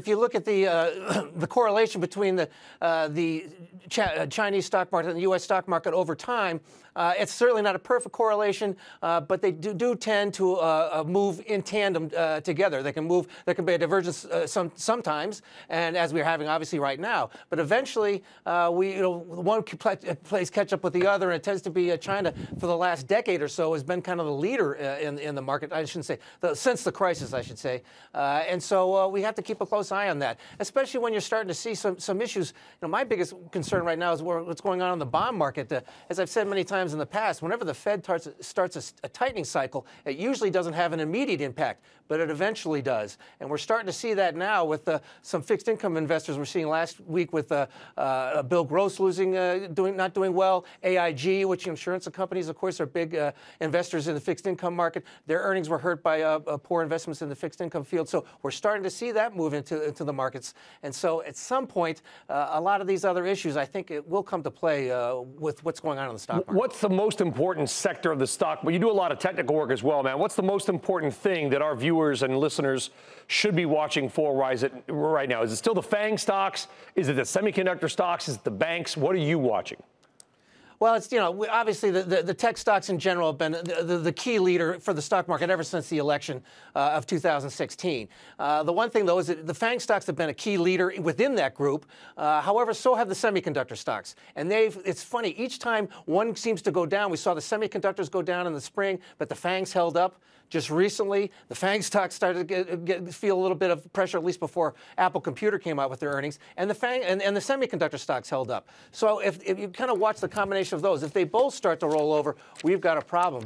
If you look at the the correlation between the Chinese stock market and the U.S. stock market over time, it's certainly not a perfect correlation, but they do tend to move in tandem together. They can move. There can be a divergence sometimes, and as we're having obviously right now. But eventually, one plays catch up with the other, and it tends to be China for the last decade or so has been kind of the leader in the market. I shouldn't say since the crisis, I should say, and so we have to keep a close eye on that, especially when you're starting to see some issues. My biggest concern right now is what's going on in the bond market. As I've said many times in the past, whenever the Fed starts a tightening cycle, it usually doesn't have an immediate impact, but it eventually does. And we're starting to see that now with some fixed income investors. We're seeing last week with Bill Gross not doing well. AIG, which insurance companies, of course, are big investors in the fixed income market. Their earnings were hurt by poor investments in the fixed income field. So we're starting to see that move into the markets. And so at some point, a lot of these other issues, I think it will come to play with what's going on in the stock market. What's the most important sector of the stock? Well, you do a lot of technical work as well, man. What's the most important thing that our viewers and listeners should be watching for right now? Is it still the FANG stocks? Is it the semiconductor stocks? Is it the banks? What are you watching? Well, it's, obviously the tech stocks in general have been the key leader for the stock market ever since the election of 2016. The one thing, though, is that the FANG stocks have been a key leader within that group. However, so have the semiconductor stocks. And it's funny, each time one seems to go down, we saw the semiconductors go down in the spring, but the FANGs held up. Just recently, the FANG stocks started to feel a little bit of pressure, at least before Apple Computer came out with their earnings, and the semiconductor stocks held up. So if you kind of watch the combination of those, if they both start to roll over, we've got a problem.